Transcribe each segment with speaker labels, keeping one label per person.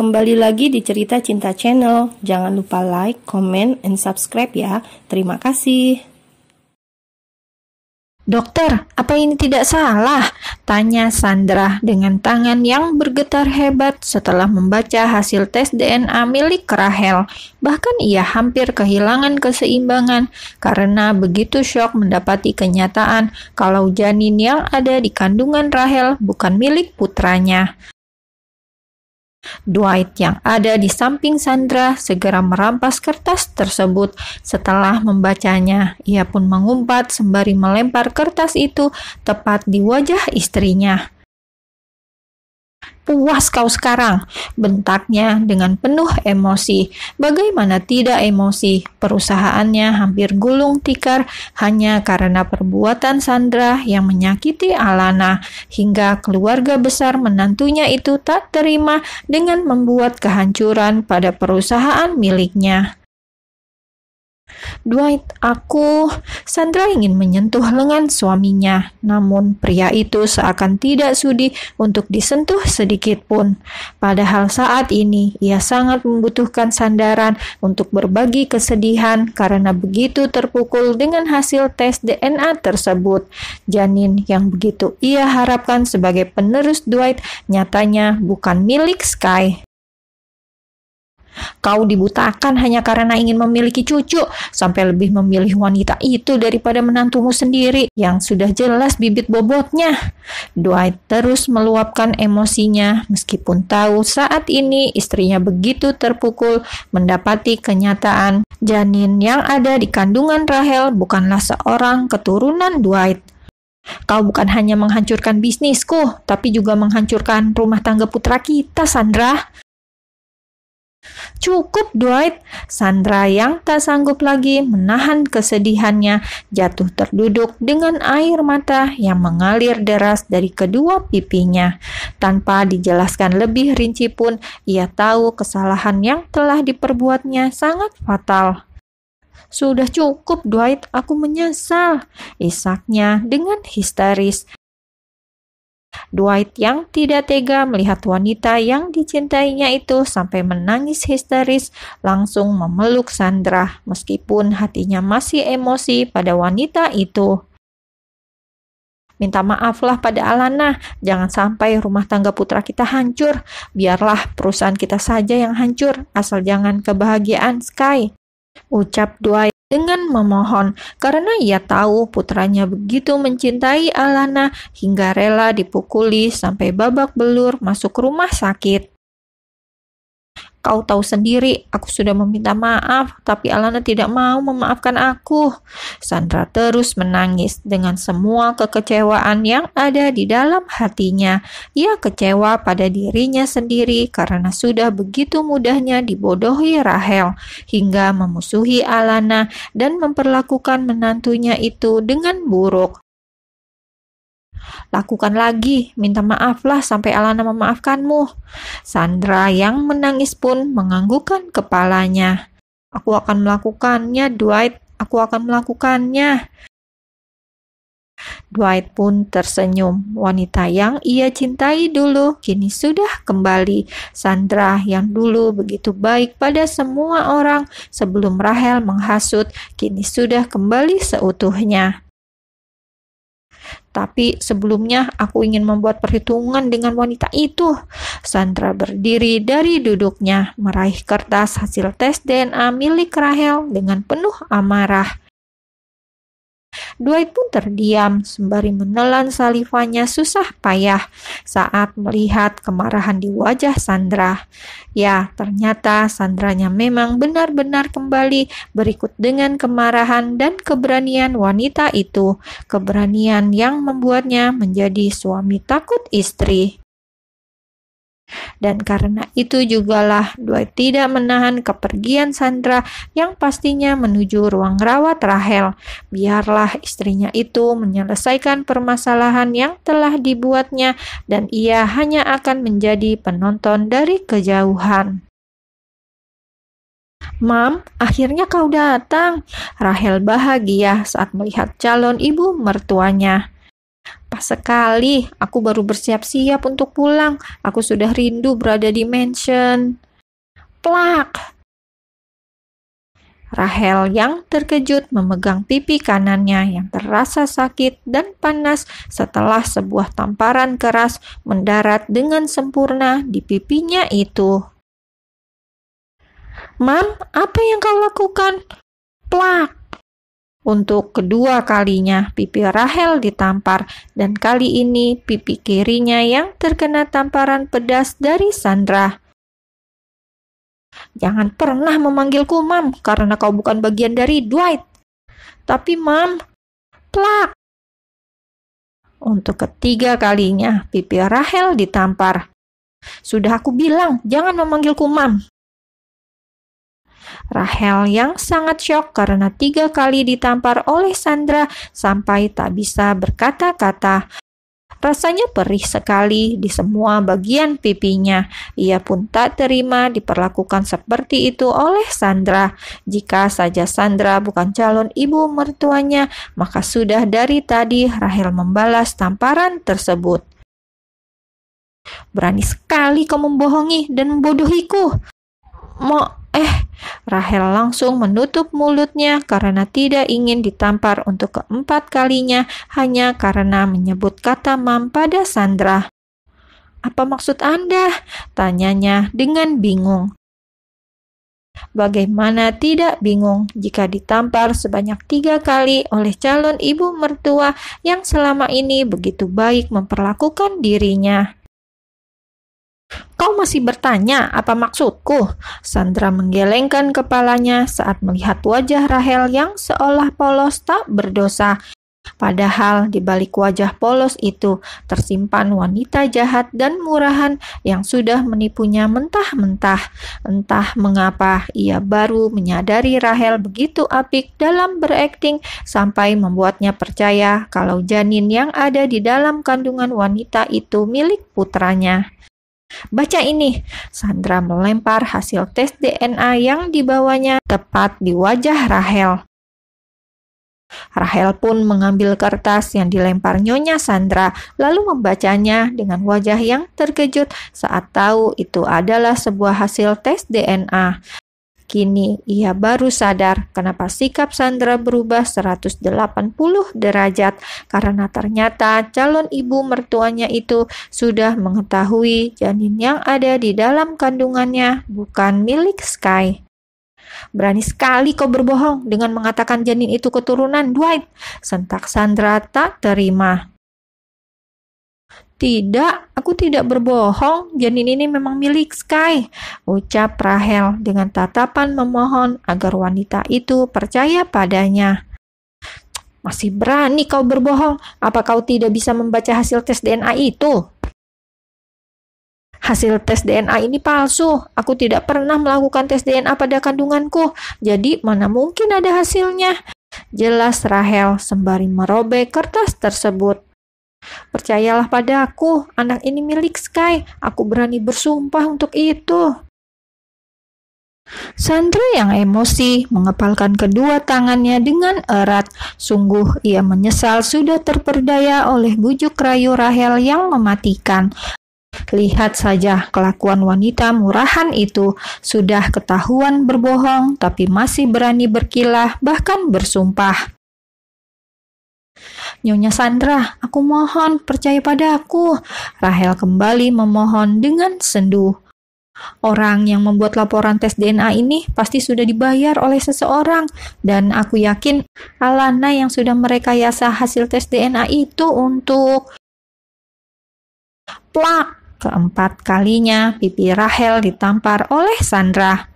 Speaker 1: kembali lagi di Cerita Cinta Channel. Jangan lupa like, comment, and subscribe ya. Terima kasih.
Speaker 2: Dokter, apa ini tidak salah? Tanya Sandra dengan tangan yang bergetar hebat setelah membaca hasil tes DNA milik Rahel. Bahkan ia hampir kehilangan keseimbangan karena begitu syok mendapati kenyataan kalau janin yang ada di kandungan Rahel bukan milik putranya. Dwight yang ada di samping Sandra segera merampas kertas tersebut. Setelah membacanya, ia pun mengumpat sembari melempar kertas itu tepat di wajah istrinya. "Puas kau sekarang," bentaknya dengan penuh emosi. Bagaimana tidak emosi? Perusahaannya hampir gulung tikar hanya karena perbuatan Sandra yang menyakiti Alana, hingga keluarga besar menantunya itu tak terima dengan membuat kehancuran pada perusahaan miliknya. "Dwight, Sandra ingin menyentuh lengan suaminya, namun pria itu seakan tidak sudi untuk disentuh sedikit pun. Padahal saat ini ia sangat membutuhkan sandaran untuk berbagi kesedihan karena begitu terpukul dengan hasil tes DNA tersebut. Janin yang begitu ia harapkan sebagai penerus Dwight nyatanya bukan milik Sky. Kau dibutakan hanya karena ingin memiliki cucu, sampai lebih memilih wanita itu daripada menantumu sendiri yang sudah jelas bibit bobotnya." Dwight terus meluapkan emosinya meskipun tahu saat ini istrinya begitu terpukul mendapati kenyataan janin yang ada di kandungan Rahel bukanlah seorang keturunan Dwight. "Kau bukan hanya menghancurkan bisnisku, tapi juga menghancurkan rumah tangga putra kita, Sandra." "Cukup, Dwight." Sandra yang tak sanggup lagi menahan kesedihannya jatuh terduduk dengan air mata yang mengalir deras dari kedua pipinya. Tanpa dijelaskan lebih rinci pun, ia tahu kesalahan yang telah diperbuatnya sangat fatal. "Sudah cukup, Dwight, aku menyesal," isaknya dengan histeris. Dwight yang tidak tega melihat wanita yang dicintainya itu sampai menangis histeris langsung memeluk Sandra meskipun hatinya masih emosi pada wanita itu. "Minta maaflah pada Alana, jangan sampai rumah tangga putra kita hancur. Biarlah perusahaan kita saja yang hancur, asal jangan kebahagiaan Sky," ucap Dwight dengan memohon karena ia tahu putranya begitu mencintai Alana hingga rela dipukuli sampai babak belur masuk rumah sakit. "Kau tahu sendiri, aku sudah meminta maaf, tapi Alana tidak mau memaafkan aku." Sandra terus menangis dengan semua kekecewaan yang ada di dalam hatinya. Ia kecewa pada dirinya sendiri karena sudah begitu mudahnya dibodohi Rahel, hingga memusuhi Alana dan memperlakukan menantunya itu dengan buruk. "Lakukan lagi, minta maaflah sampai Alana memaafkanmu." Sandra yang menangis pun menganggukkan kepalanya. "Aku akan melakukannya, Dwight. Aku akan melakukannya." Dwight pun tersenyum. Wanita yang ia cintai dulu kini sudah kembali. Sandra yang dulu begitu baik pada semua orang sebelum Rahel menghasut, kini sudah kembali seutuhnya. "Tapi sebelumnya aku ingin membuat perhitungan dengan wanita itu." Sandra berdiri dari duduknya, meraih kertas hasil tes DNA milik Rahel dengan penuh amarah. Dwight pun terdiam sembari menelan salivanya susah payah saat melihat kemarahan di wajah Sandra. Ya, ternyata Sandranya memang benar-benar kembali berikut dengan kemarahan dan keberanian wanita itu. Keberanian yang membuatnya menjadi suami takut istri. Dan karena itu jugalah Dwight tidak menahan kepergian Sandra yang pastinya menuju ruang rawat Rahel. Biarlah istrinya itu menyelesaikan permasalahan yang telah dibuatnya dan ia hanya akan menjadi penonton dari kejauhan. "Mam, akhirnya kau datang." Rahel bahagia saat melihat calon ibu mertuanya. Pas sekali, aku baru bersiap-siap untuk pulang. Aku sudah rindu berada di mansion. Plak! Rahel yang terkejut memegang pipi kanannya yang terasa sakit dan panas setelah sebuah tamparan keras mendarat dengan sempurna di pipinya itu. "Mam, apa yang kau lakukan?" Plak! Untuk kedua kalinya, pipi Rahel ditampar, dan kali ini pipi kirinya yang terkena tamparan pedas dari Sandra. "Jangan pernah memanggilku Mam, karena kau bukan bagian dari Dwight." "Tapi Mam..." Plak! Untuk ketiga kalinya, pipi Rahel ditampar. "Sudah aku bilang, jangan memanggilku Mam." Rahel yang sangat syok karena 3 kali ditampar oleh Sandra sampai tak bisa berkata-kata. Rasanya perih sekali di semua bagian pipinya. Ia pun tak terima diperlakukan seperti itu oleh Sandra. Jika saja Sandra bukan calon ibu mertuanya, maka sudah dari tadi Rahel membalas tamparan tersebut. "Berani sekali kau membohongi dan membodohiku." Rahel langsung menutup mulutnya karena tidak ingin ditampar untuk keempat kalinya hanya karena menyebut kata Mam pada Sandra. "Apa maksud Anda?" tanyanya dengan bingung. Bagaimana tidak bingung jika ditampar sebanyak 3 kali oleh calon ibu mertua yang selama ini begitu baik memperlakukan dirinya. "Kau masih bertanya apa maksudku?" Sandra menggelengkan kepalanya saat melihat wajah Rahel yang seolah polos tak berdosa. Padahal di balik wajah polos itu tersimpan wanita jahat dan murahan yang sudah menipunya mentah-mentah. Entah mengapa ia baru menyadari Rahel begitu apik dalam berakting sampai membuatnya percaya kalau janin yang ada di dalam kandungan wanita itu milik putranya. "Baca ini." Sandra melempar hasil tes DNA yang dibawanya tepat di wajah Rahel. Rahel pun mengambil kertas yang dilempar Nyonya Sandra, lalu membacanya dengan wajah yang terkejut saat tahu itu adalah sebuah hasil tes DNA. Kini ia baru sadar kenapa sikap Sandra berubah 180 derajat karena ternyata calon ibu mertuanya itu sudah mengetahui janin yang ada di dalam kandungannya bukan milik Sky. "Berani sekali kau berbohong dengan mengatakan janin itu keturunan Dwight," sentak Sandra tak terima. "Tidak, aku tidak berbohong. Janin ini memang milik Sky," ucap Rahel dengan tatapan memohon agar wanita itu percaya padanya. "Masih berani kau berbohong? Apa kau tidak bisa membaca hasil tes DNA itu?" "Hasil tes DNA ini palsu. Aku tidak pernah melakukan tes DNA pada kandunganku. Jadi mana mungkin ada hasilnya?" jelas Rahel sembari merobek kertas tersebut. "Percayalah padaku, anak ini milik Sky. Aku berani bersumpah untuk itu." Sandra yang emosi mengepalkan kedua tangannya dengan erat. Sungguh ia menyesal sudah terperdaya oleh bujuk rayu Rahel yang mematikan. Lihat saja kelakuan wanita murahan itu. Sudah ketahuan berbohong, tapi masih berani berkilah bahkan bersumpah. "Nyonya Sandra, aku mohon percaya padaku." Rahel kembali memohon dengan sendu. "Orang yang membuat laporan tes DNA ini pasti sudah dibayar oleh seseorang, dan aku yakin Alana yang sudah merekayasa hasil tes DNA itu untuk..." Plak! Keempat kalinya pipi Rahel ditampar oleh Sandra.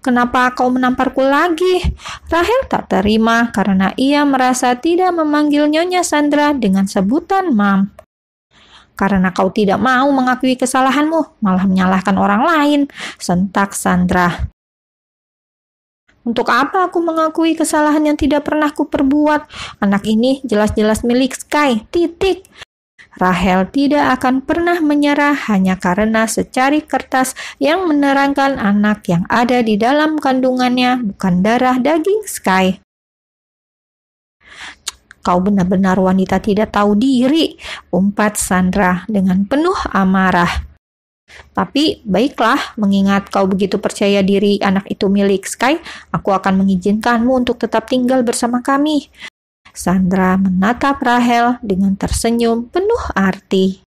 Speaker 2: "Kenapa kau menamparku lagi?" Rahel tak terima karena ia merasa tidak memanggil Nyonya Sandra dengan sebutan Mam. "Karena kau tidak mau mengakui kesalahanmu, malah menyalahkan orang lain," sentak Sandra. "Untuk apa aku mengakui kesalahan yang tidak pernah kuperbuat? Anak ini jelas-jelas milik Sky, titik." Rahel tidak akan pernah menyerah hanya karena secari kertas yang menerangkan anak yang ada di dalam kandungannya bukan darah daging Sky. Kau benar-benar wanita tidak tahu diri, umpat Sandra dengan penuh amarah. Tapi baiklah, mengingat kau begitu percaya diri anak itu milik Sky, aku akan mengizinkanmu untuk tetap tinggal bersama kami. Sandra menatap Rachel dengan tersenyum penuh arti.